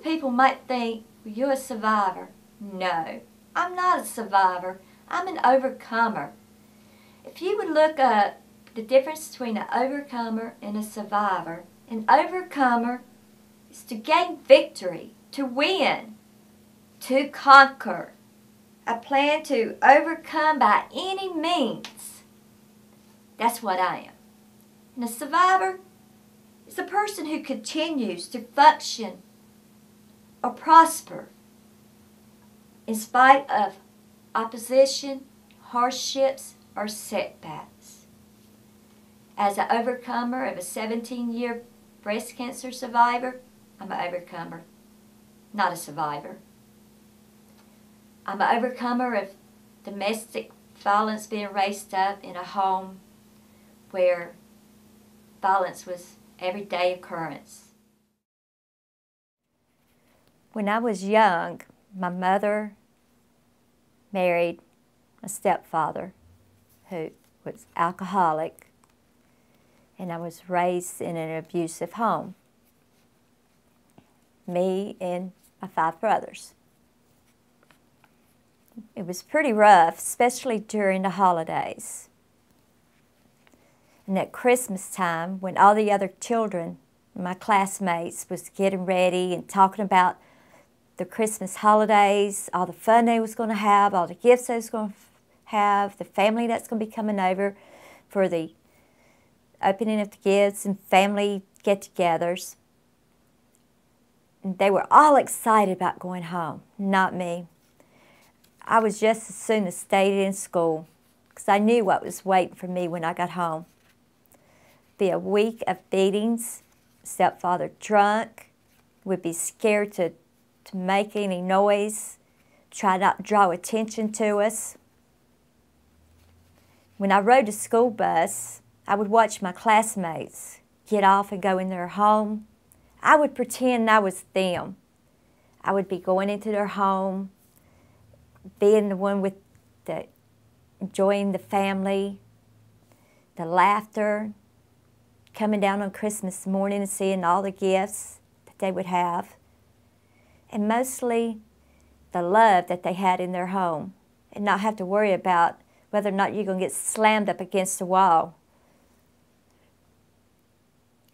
people might think, well, you're a survivor. No, I'm not a survivor. I'm an overcomer. If you would look up the difference between an overcomer and a survivor, an overcomer is to gain victory, to win, to conquer. I plan to overcome by any means. That's what I am. And a survivor is a person who continues to function or prosper in spite of opposition, hardships, or setbacks. As an overcomer of a 17-year breast cancer survivor, I'm an overcomer, not a survivor. I'm an overcomer of domestic violence being raised up in a home where violence was everyday occurrence. When I was young, my mother married a stepfather who was alcoholic, and I was raised in an abusive home. Me and my 5 brothers. It was pretty rough, especially during the holidays. And at Christmas time, when all the other children, my classmates, was getting ready and talking about the Christmas holidays, all the fun they was going to have, all the gifts they was going to have, the family that's going to be coming over for the opening of the gifts and family get-togethers. And they were all excited about going home, not me. I was just as soon as stayed in school because I knew what was waiting for me when I got home. Be a week of beatings, stepfather drunk, would be scared to make any noise, try not to draw attention to us. When I rode the school bus, I would watch my classmates get off and go in their home. I would pretend I was them. I would be going into their home, being the one with the enjoying the family, the laughter, coming down on Christmas morning and seeing all the gifts that they would have, and mostly the love that they had in their home, and not have to worry about whether or not you're going to get slammed up against the wall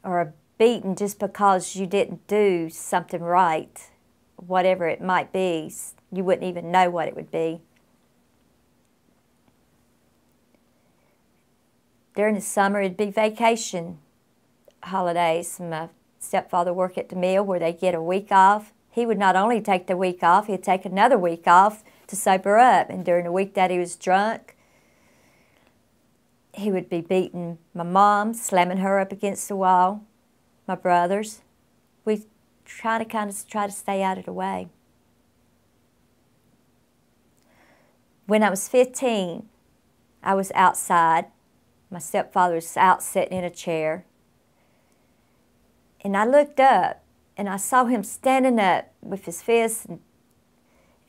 or beaten just because you didn't do something right, whatever it might be. You wouldn't even know what it would be. During the summer, it'd be vacation holidays. My stepfather worked at the mill where they get a week off. He would not only take the week off, he'd take another week off to sober up. And during the week that he was drunk, he would be beating my mom, slamming her up against the wall, my brothers. We try to stay out of the way. When I was 15, I was outside. My stepfather was out sitting in a chair. And I looked up, and I saw him standing up with his fists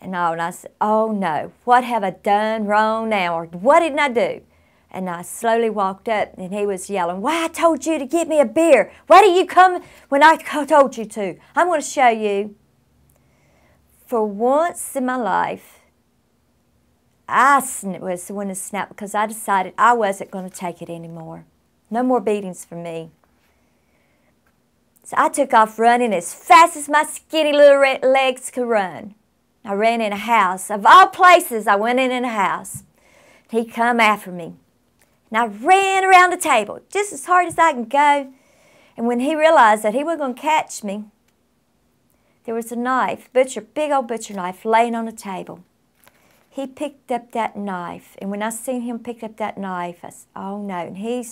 and all. And I said, oh no, what have I done wrong now? Or what didn't I do? And I slowly walked up, and he was yelling, why, I told you to get me a beer. Why did you come when I told you to? I'm going to show you. For once in my life, I was the one to snap because I decided I wasn't going to take it anymore. No more beatings for me. So I took off running as fast as my skinny little legs could run. I ran in a house. Of all places, I went in a house. He come after me. And I ran around the table just as hard as I can go. And when he realized that he wasn't going to catch me, there was a knife, big old butcher knife, laying on the table. He picked up that knife, and when I seen him pick up that knife, I said, oh no, and he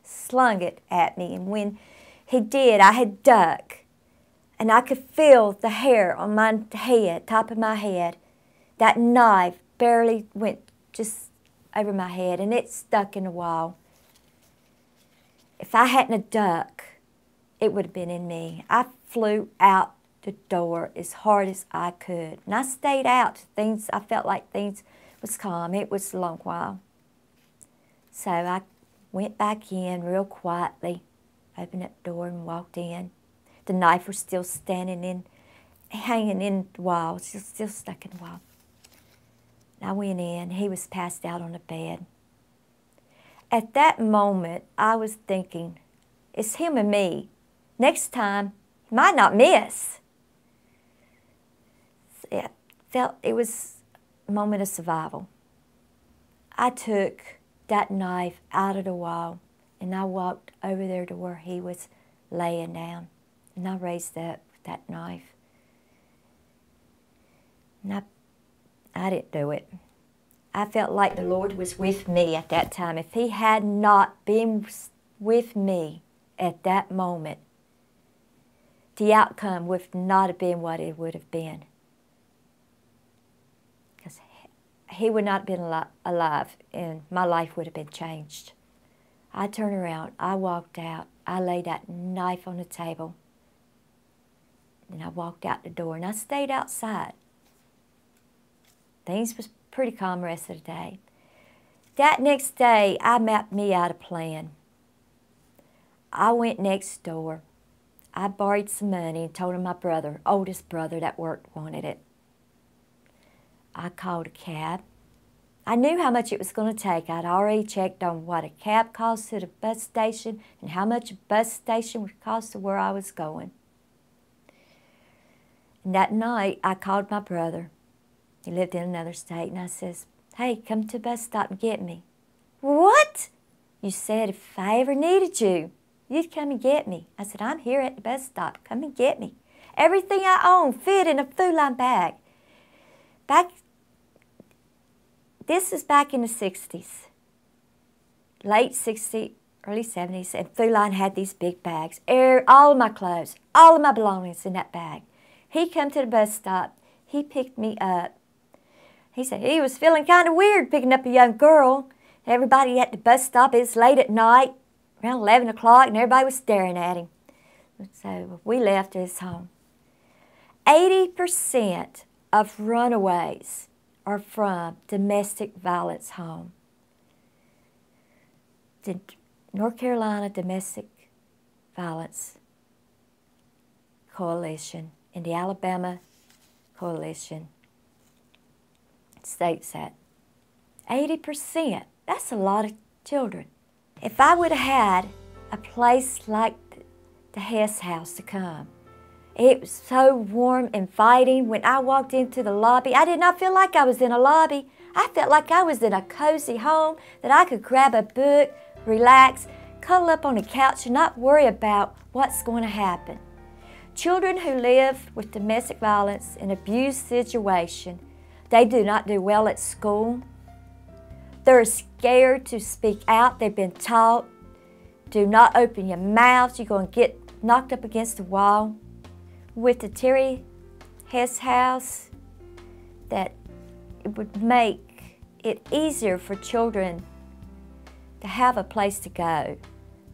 slung it at me. And when he did, I had ducked, and I could feel the hair on my head, top of my head. That knife barely went just over my head, and it stuck in the wall. If I hadn't a duck, it would have been in me. I flew out the door as hard as I could. And I stayed out. I felt like things was calm. It was a long while. So I went back in real quietly, opened up the door and walked in. The knife was still standing in. hanging in the wall, still stuck in the wall. I went in, he was passed out on the bed. At that moment, I was thinking, it's him and me. Next time, he might not miss. It was a moment of survival. I took that knife out of the wall and I walked over there to where he was laying down. And I raised up with that knife. And I didn't do it. I felt like the Lord was with me at that time. If he had not been with me at that moment, the outcome would not have been what it would have been. Because he would not have been alive and my life would have been changed. I turned around, I walked out, I laid that knife on the table, and I walked out the door and I stayed outside. Things was pretty calm the rest of the day. That next day, I mapped me out a plan. I went next door. I borrowed some money and told him my brother, oldest brother that worked, wanted it. I called a cab. I knew how much it was going to take. I'd already checked on what a cab cost to the bus station and how much a bus station would cost to where I was going. And that night, I called my brother. He lived in another state, and I says, hey, come to the bus stop and get me. What? You said if I ever needed you, you'd come and get me. I said, I'm here at the bus stop. Come and get me. Everything I own fit in a Food Line bag. This is back in the 60s, late 60s, early 70s, and Food Line had these big bags. All of my clothes, all of my belongings in that bag. He come to the bus stop. He picked me up. He said he was feeling kind of weird picking up a young girl. Everybody at the bus stop, it's late at night, around 11 o'clock, and everybody was staring at him. So we left his home. 80% of runaways are from domestic violence home. The North Carolina Domestic Violence Coalition and the Alabama Coalition states that 80%, that's a lot of children. If I would have had a place like the Hess house to come, it was so warm and inviting. When I walked into the lobby, I did not feel like I was in a lobby. I felt like I was in a cozy home that I could grab a book, relax, cuddle up on the couch and not worry about what's going to happen. Children who live with domestic violence and abuse situation, they do not do well at school. They're scared to speak out. They've been taught, do not open your mouth. You're going to get knocked up against the wall. With the Terrie Hess house, that it would make it easier for children to have a place to go.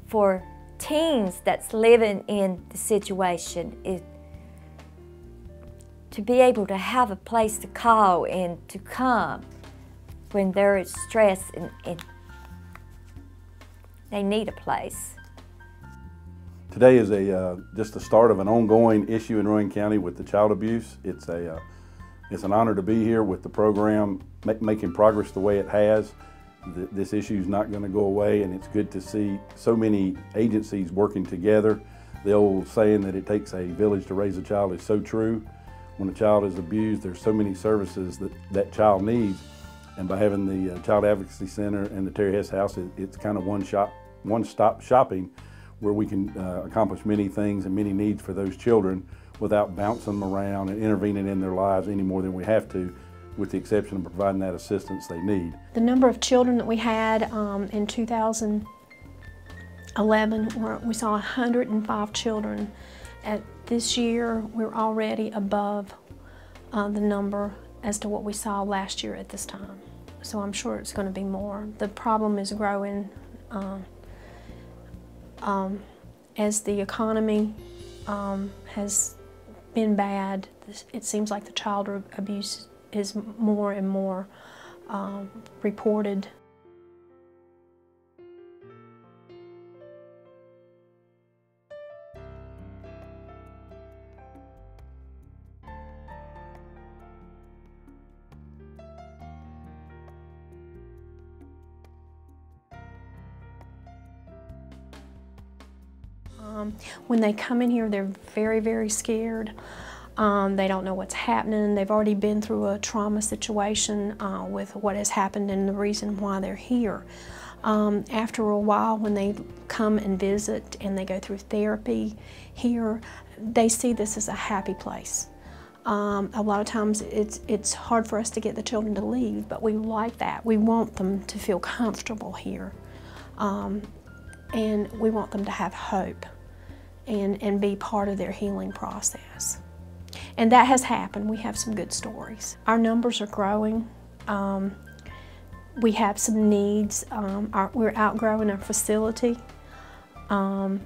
For teens that's living in the situation, to be able to have a place to call and to come when there is stress and they need a place. Today is just the start of an ongoing issue in Rowan County with the child abuse. It's an honor to be here with the program making progress the way it has. This issue is not going to go away, and it's good to see so many agencies working together. The old saying that it takes a village to raise a child is so true. When a child is abused, there's so many services that child needs, and by having the Child Advocacy Center and the Terrie Hess House, it's kind of one-stop shopping where we can accomplish many things and many needs for those children without bouncing them around and intervening in their lives any more than we have to, with the exception of providing that assistance they need. The number of children that we had in 2011, we saw 105 children. This year, we're already above the number as to what we saw last year at this time. So I'm sure it's going to be more. The problem is growing as the economy has been bad. It seems like the child abuse is more and more reported. When they come in here, they're very, very scared. They don't know what's happening. They've already been through a trauma situation with what has happened and the reason why they're here. After a while, when they come and visit and they go through therapy here, they see this as a happy place. A lot of times it's hard for us to get the children to leave, but we like that. We want them to feel comfortable here. And we want them to have hope and be part of their healing process. And that has happened. We have some good stories. Our numbers are growing. We have some needs. We're outgrowing our facility. And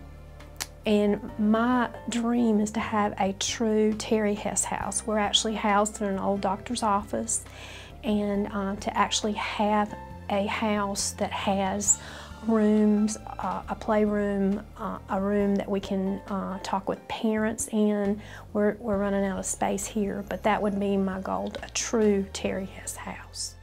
my dream is to have a true Terrie Hess house. We're actually housed in an old doctor's office, and to actually have a house that has rooms, a playroom, a room that we can talk with parents in. We're running out of space here, but that would be my goal, a true Terrie Hess house.